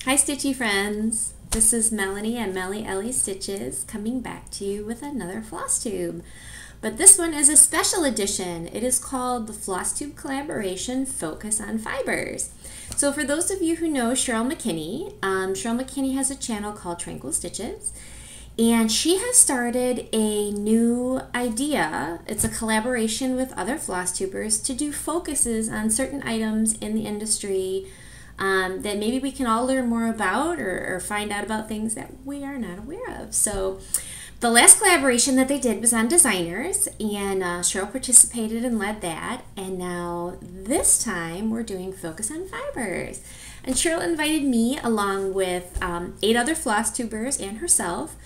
Hi Stitchy friends! This is Melanie and melyellystiches coming back to you with another floss tube. But this one is a special edition. It is called the FlossTube Collaboration Focus on Fibers. So for those of you who know Shirl McKinney, Shirl McKinney has a channel called Tranquil Stitches. And she has started a new idea. It's a collaboration with other FlossTubers to do focuses on certain items in the industry that maybe we can all learn more about or find out about things that we are not aware of. So the last collaboration that they did was on designers, and Shirl participated and led that. And now this time we're doing Focus on Fibers. And Shirl invited me along with 8 other FlossTubers and herself.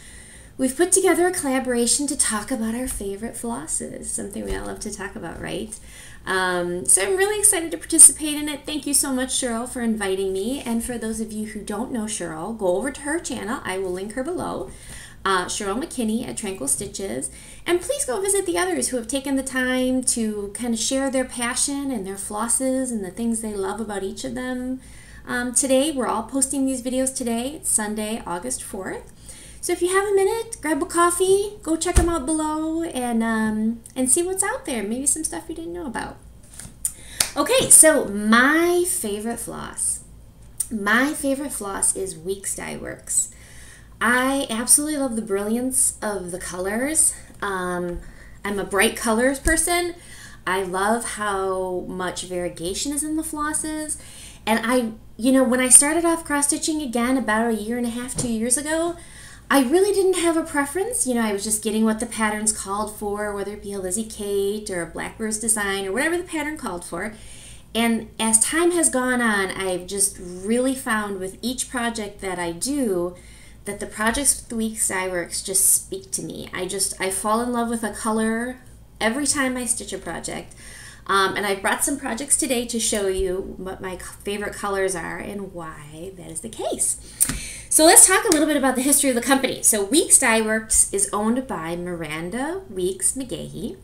We've put together a collaboration to talk about our favorite flosses, something we all love to talk about, right? So I'm really excited to participate in it. Thank you so much, Shirl, for inviting me. And for those of you who don't know Shirl, go over to her channel. I will link her below. Shirl McKinney at Tranquil Stitches. And please go visit the others who have taken the time to kind of share their passion and their flosses and the things they love about each of them. Today, we're all posting these videos today. It's Sunday, August 4th. So if you have a minute, grab a coffee, go check them out below, and see what's out there. Maybe some stuff you didn't know about. Okay, so my favorite floss. My favorite floss is Weeks Dye Works. I absolutely love the brilliance of the colors. I'm a bright colors person. I love how much variegation is in the flosses. And when I started off cross-stitching again about 1.5 years, 2 years ago, I really didn't have a preference. I was just getting what the patterns called for, whether it be a Lizzie Kate or a Blackbird's design or whatever the pattern called for. And as time has gone on, I've just really found with each project that I do that the projects with the Weeks Dye Works just speak to me. I fall in love with a color every time I stitch a project. And I brought some projects today to show you what my favorite colors are and why that is the case. So let's talk a little bit about the history of the company. So Weeks Dye Works is owned by Miranda Weeks McGahee.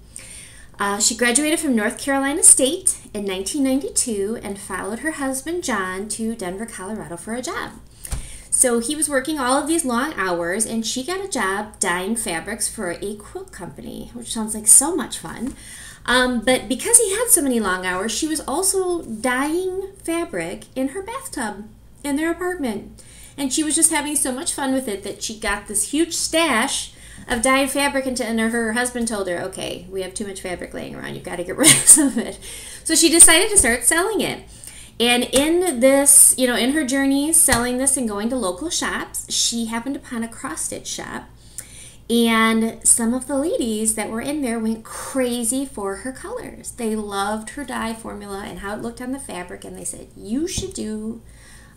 She graduated from North Carolina State in 1992 and followed her husband John to Denver, Colorado for a job. So he was working all of these long hours, and she got a job dyeing fabrics for a quilt company, which sounds like so much fun. But because he had so many long hours, she was also dyeing fabric in her bathtub in their apartment. And she was just having so much fun with it that she got this huge stash of dyed fabric, and her husband told her, okay, we have too much fabric laying around, you've got to get rid of some of it. So she decided to start selling it. And in this, in her journey selling this and going to local shops, she happened upon a cross-stitch shop. And some of the ladies that were in there went crazy for her colors. They loved her dye formula and how it looked on the fabric, and they said, you should do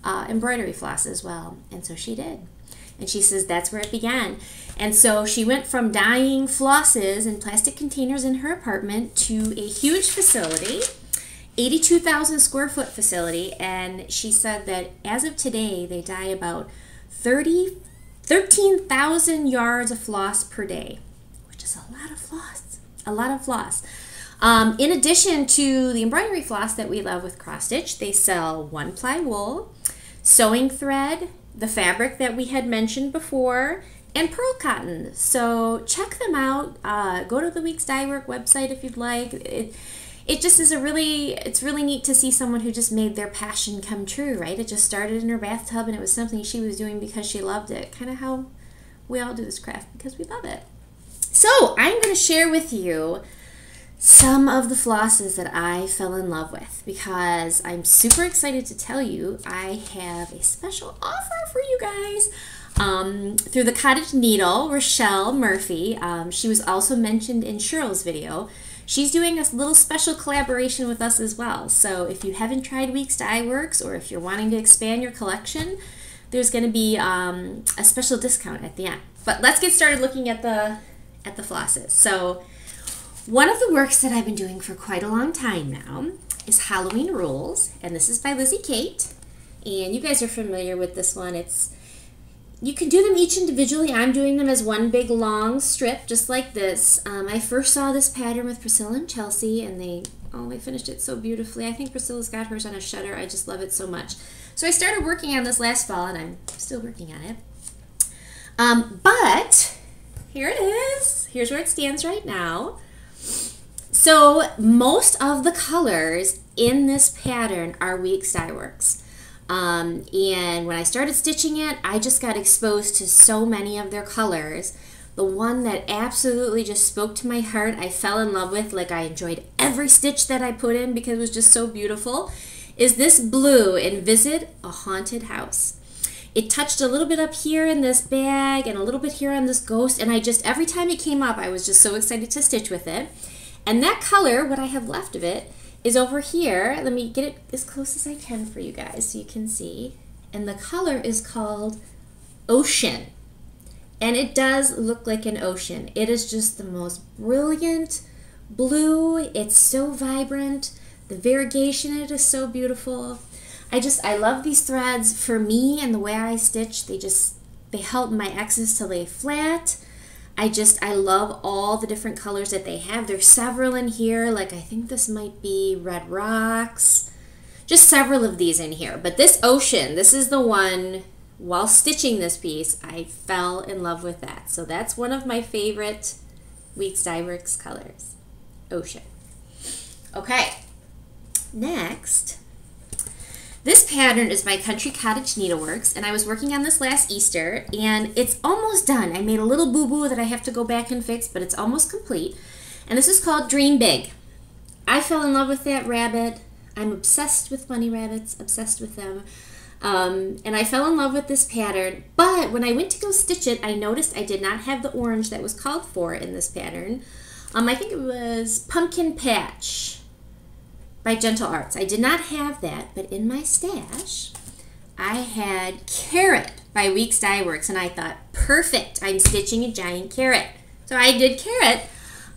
embroidery floss as well. And so she did. And she says that's where it began. And so she went from dyeing flosses in plastic containers in her apartment to a huge facility, 82,000 square foot facility. And she said that as of today, they dye about 13,000 yards of floss per day, which is a lot of floss, a lot of floss. In addition to the embroidery floss that we love with cross stitch, they sell 1-ply wool, sewing thread, the fabric that we had mentioned before, and pearl cotton. So check them out. Go to the Weeks Dye Work website if you'd like. It just is it's really neat to see someone who just made their passion come true, right? It just started in her bathtub, and it was something she was doing because she loved it. Kind of how we all do this craft, because we love it. So I'm going to share with you some of the flosses that I fell in love with, because I'm super excited to tell you I have a special offer for you guys. Through the Cottage Needle, Rachelle Murphy, she was also mentioned in Shirl's video. She's doing a little special collaboration with us as well. So if you haven't tried Weeks Dye Works, or if you're wanting to expand your collection, there's going to be a special discount at the end. But let's get started looking at the flosses. So one of the works that I've been doing for quite a long time now is Halloween Rules, and this is by Lizzie Kate. And you guys are familiar with this one. It's You can do them each individually. I'm doing them as one big long strip, just like this. I first saw this pattern with Priscilla and Chelsea, and they finished it so beautifully. I think Priscilla's got hers on a shutter. I just love it so much. So I started working on this last fall, and I'm still working on it. But here it is. Here's where it stands right now. So most of the colors in this pattern are Weeks Dye Works. And when I started stitching it, I just got exposed to so many of their colors. The one that absolutely just spoke to my heart, I fell in love with, like I enjoyed every stitch that I put in because it was just so beautiful, is this blue in Visit a Haunted House. It touched a little bit up here in this bag and a little bit here on this ghost, and I just, every time it came up, I was just so excited to stitch with it. And that color, what I have left of it, is over here. Let me get it as close as I can for you guys so you can see. And the color is called Ocean. And it does look like an ocean. It is just the most brilliant blue. It's so vibrant. The variegation in it is so beautiful. I love these threads. For me and the way I stitch, they help my X's to lay flat. I love all the different colors that they have. There's several in here, like I think this might be Red Rocks. Just several of these in here. But this Ocean, this is the one, while stitching this piece, I fell in love with that. So that's one of my favorite Weeks Dye Works colors, Ocean. Okay, next. This pattern is by Cottage Needleworks, and I was working on this last Easter, and it's almost done. I made a little boo-boo that I have to go back and fix, but it's almost complete. And this is called Dream Big. I fell in love with that rabbit. I'm obsessed with bunny rabbits, obsessed with them. And I fell in love with this pattern, but when I went to go stitch it, I noticed I did not have the orange that was called for in this pattern. I think it was Pumpkin Patch by Gentle Arts. I did not have that, but in my stash, I had Carrot by Weeks Dye Works, and I thought, perfect, I'm stitching a giant carrot. So I did Carrot,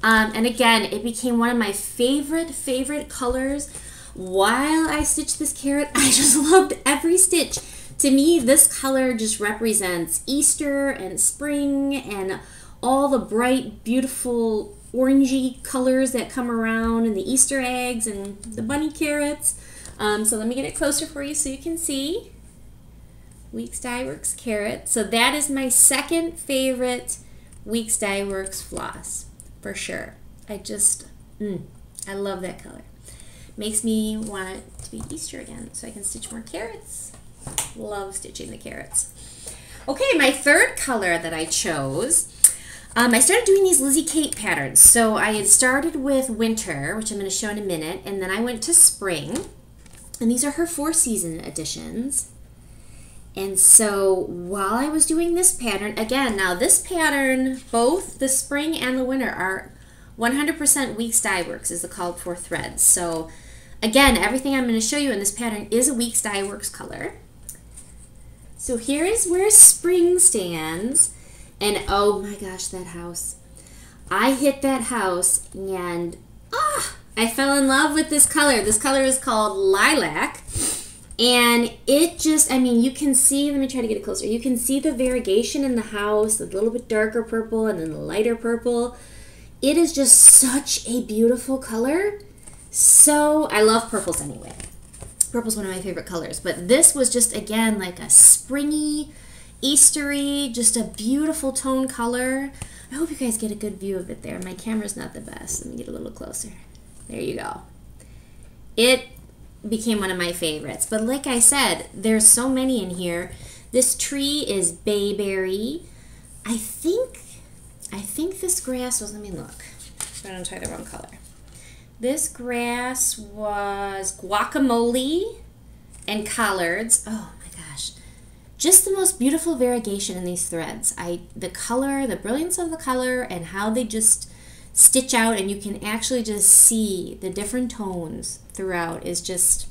and again, it became one of my favorite colors. While I stitched this carrot, I just loved every stitch. To me, this color just represents Easter and spring and all the bright, beautiful orangey colors that come around, and the Easter eggs and the bunny carrots. So let me get it closer for you so you can see. Weeks Dye Works Carrot. So that is my second favorite Weeks Dye Works floss, for sure. I love that color. Makes me want it to be Easter again so I can stitch more carrots. Love stitching the carrots. Okay, my third color that I chose, I started doing these Lizzie Kate patterns. So I had started with winter, which I'm going to show in a minute, and then I went to spring. And these are her 4-season editions. And so while I was doing this pattern, again, now this pattern, both the spring and the winter are 100% Weeks Dye Works is the called for threads. So again, everything I'm going to show you in this pattern is a Weeks Dye Works color. So here is where spring stands. And oh my gosh, that house. I hit that house and I fell in love with this color. This color is called Lilac. And it just, I mean, you can see, let me try to get it closer. You can see the variegation in the house, a little bit darker purple and then the lighter purple. It is just such a beautiful color. So, I love purples anyway. Purple's one of my favorite colors. But this was just, again, like a springy, Eastery, just a beautiful tone color. I hope you guys get a good view of it there. My camera's not the best. Let me get a little closer. There you go. It became one of my favorites. But like I said, there's so many in here. This tree is bayberry. I think this grass was, let me look. I don't try the wrong color. This grass was guacamole and collards. Oh my gosh. Just the most beautiful variegation in these threads. The color, the brilliance of the color, and how they just stitch out, and you can actually just see the different tones throughout is just,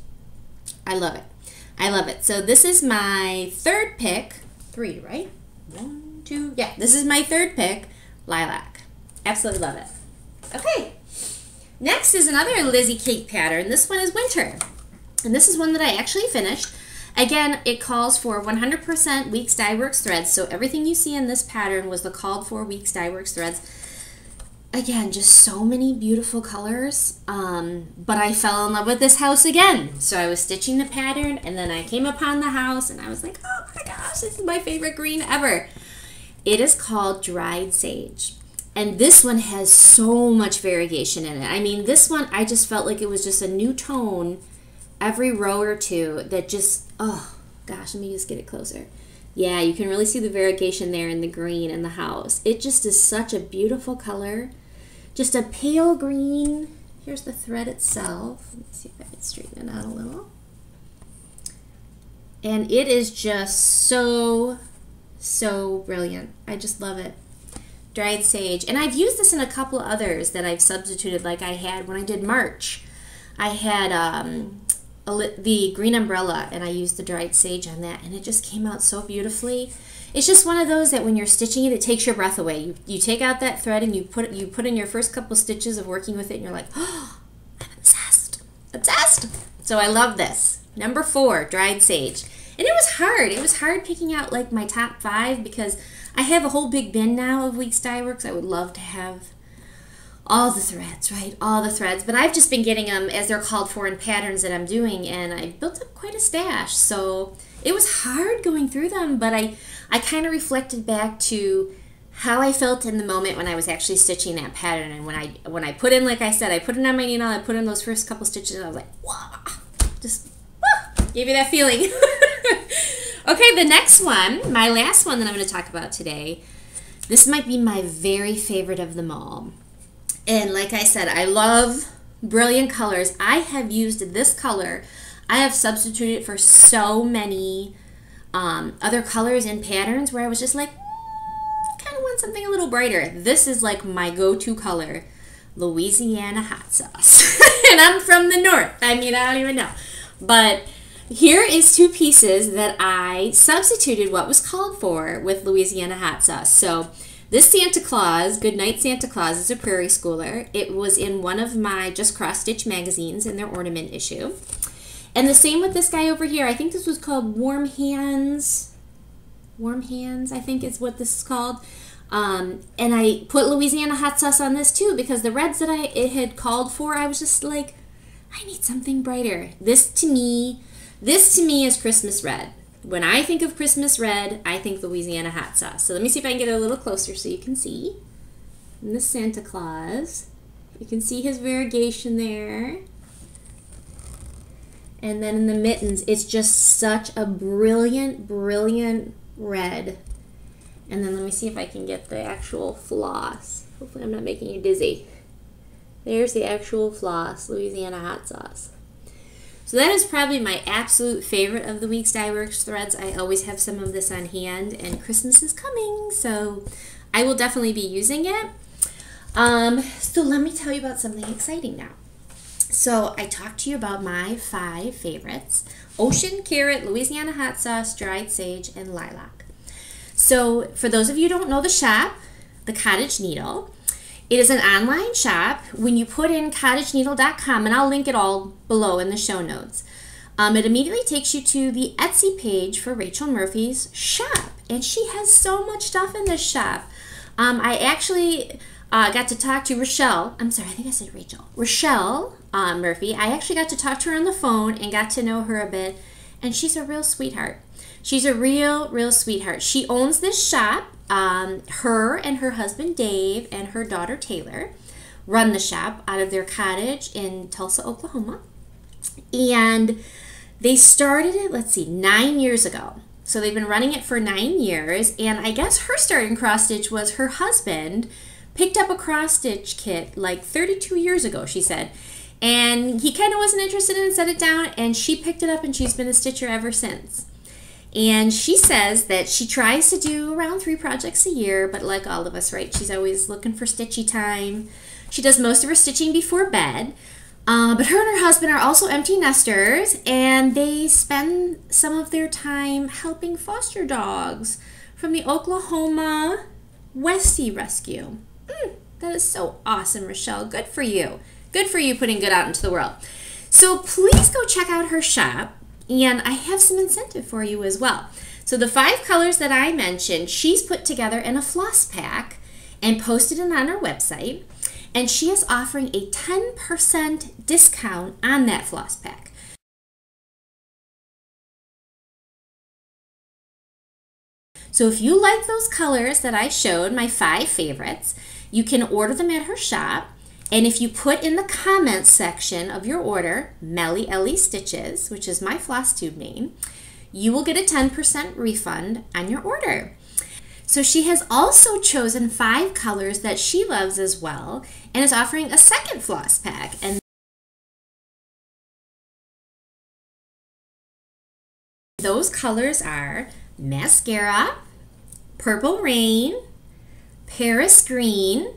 I love it. I love it. So this is my third pick. 3, right? 1, 2, yeah. This is my third pick, Lilac. Absolutely love it. Okay. Next is another Lizzie Kate pattern. This one is winter. And this is one that I actually finished. Again, it calls for 100% Weeks Dye Works threads, so everything you see in this pattern was the called for Weeks Dye Works threads. Again, just so many beautiful colors, but I fell in love with this house again. So I was stitching the pattern, and then I came upon the house, and I was like, oh my gosh, this is my favorite green ever. It is called Dried Sage, and this one has so much variegation in it. I mean, this one, I just felt like it was just a new tone every row or two that just, oh gosh, let me just get it closer. Yeah, you can really see the variegation there in the green in the house. It just is such a beautiful color. Just a pale green. Here's the thread itself. Let me see if I can straighten it out a little. And it is just so brilliant. I just love it. Dried Sage. And I've used this in a couple of others that I've substituted, like I had when I did March. I had the green umbrella, and I used the Dried Sage on that, and it just came out so beautifully. It's just one of those that when you're stitching it, it takes your breath away. You take out that thread and you put in your first couple stitches of working with it, and you're like, oh, I'm obsessed. Obsessed! So I love this. Number 4, Dried Sage. And it was hard. It was hard picking out like my top 5 because I have a whole big bin now of Weeks Dye Works. I would love to have all the threads, right? All the threads. But I've just been getting them as they're called for in patterns that I'm doing, and I built up quite a stash. So it was hard going through them, but I kind of reflected back to how I felt in the moment when I was actually stitching that pattern. And when I put in, like I said, I put it on my needle, I put in those first couple stitches, and I was like, wow, just gave you that feeling. Okay, the next one, my last one that I'm going to talk about today, this might be my very favorite of them all. And like I said, I love brilliant colors. I have used this color. I have substituted for so many other colors and patterns where I was just like, kind of want something a little brighter. This is like my go-to color, Louisiana Hot Sauce. And I'm from the north. I mean, I don't even know. But here is 2 pieces that I substituted what was called for with Louisiana Hot Sauce. So this Santa Claus, Goodnight Santa Claus, is a prairie schooler. It was in one of my Just Cross Stitch magazines in their ornament issue. And the same with this guy over here. I think this was called Warm Hands. Warm Hands, I think is what this is called. And I put Louisiana Hot Sauce on this too because the reds that it had called for, I was just like, I need something brighter. This to me is Christmas red. When I think of Christmas red, I think Louisiana Hot Sauce. So let me see if I can get it a little closer so you can see. And the Santa Claus. You can see his variegation there. And then in the mittens, it's just such a brilliant, brilliant red. And then let me see if I can get the actual floss. Hopefully I'm not making you dizzy. There's the actual floss, Louisiana Hot Sauce. So that is probably my absolute favorite of the Weeks Dye Works threads. I always have some of this on hand, and Christmas is coming, so I will definitely be using it. So let me tell you about something exciting now. So I talked to you about my 5 favorites: Ocean, Carrot, Louisiana Hot Sauce, Dried Sage, and Lilac. So for those of you who don't know the shop, the Cottage Needle, it is an online shop. When you put in cottageneedle.com, and I'll link it all below in the show notes, it immediately takes you to the Etsy page for Rachel Murphy's shop. And she has so much stuff in this shop. I actually got to talk to Rachelle. I'm sorry, I think I said Rachel. Rachelle Murphy. I actually got to talk to her on the phone and got to know her a bit. And she's a real sweetheart. She's a real sweetheart. She owns this shop. Her and her husband Dave and her daughter Taylor run the shop out of their cottage in Tulsa, Oklahoma. And they started it, let's see, 9 years ago. So they've been running it for 9 years. And I guess her starting cross stitch was her husband picked up a cross stitch kit like 32 years ago, she said. And he kind of wasn't interested in it, set it down, and she picked it up, and she's been a stitcher ever since. And she says that she tries to do around 3 projects a year, but like all of us, right? She's always looking for stitchy time. She does most of her stitching before bed. But her and her husband are also empty nesters, and they spend some of their time helping foster dogs from the Oklahoma Westie Rescue. That is so awesome, Rachelle. Good for you. Good for you putting good out into the world. So please go check out her shop. And I have some incentive for you as well. So the 5 colors that I mentioned, she's put together in a floss pack and posted it on her website. And she is offering a 10% discount on that floss pack. So if you like those colors that I showed, my 5 favorites, you can order them at her shop. And if you put in the comments section of your order, melyellystiches, which is my FlossTube name, you will get a 10% refund on your order. So she has also chosen 5 colors that she loves as well and is offering a second floss pack. And those colors are Mascara, Purple Rain, Paris Green,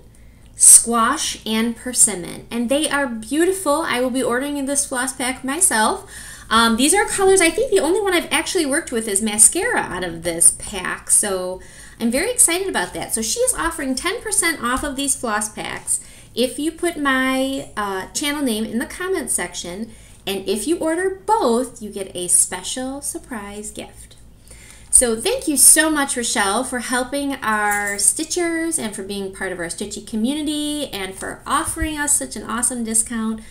Squash, and Persimmon. And they are beautiful. I will be ordering this floss pack myself. These are colors, I think the only one I've actually worked with is Mascara out of this pack. So I'm very excited about that. So she is offering 10% off of these floss packs if you put my channel name in the comments section. And if you order both, you get a special surprise gift. So thank you so much, Rachelle, for helping our stitchers and for being part of our Stitchy community and for offering us such an awesome discount.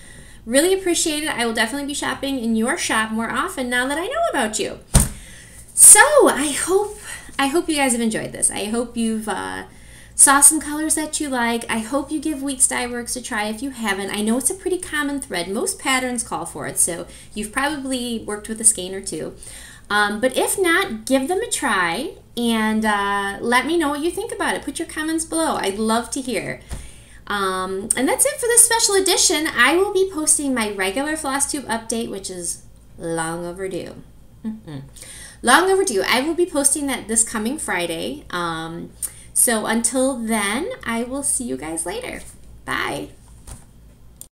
Really appreciate it. I will definitely be shopping in your shop more often now that I know about you. So I hope you guys have enjoyed this. I hope you've saw some colors that you like. I hope you give Wheat's Dye Works a try if you haven't. I know it's a pretty common thread. Most patterns call for it, so you've probably worked with a skein or two. But if not, give them a try and let me know what you think about it. Put your comments below. I'd love to hear. And that's it for this special edition. I will be posting my regular FlossTube update, which is long overdue. Long overdue. I will be posting that this coming Friday. So until then, I will see you guys later. Bye.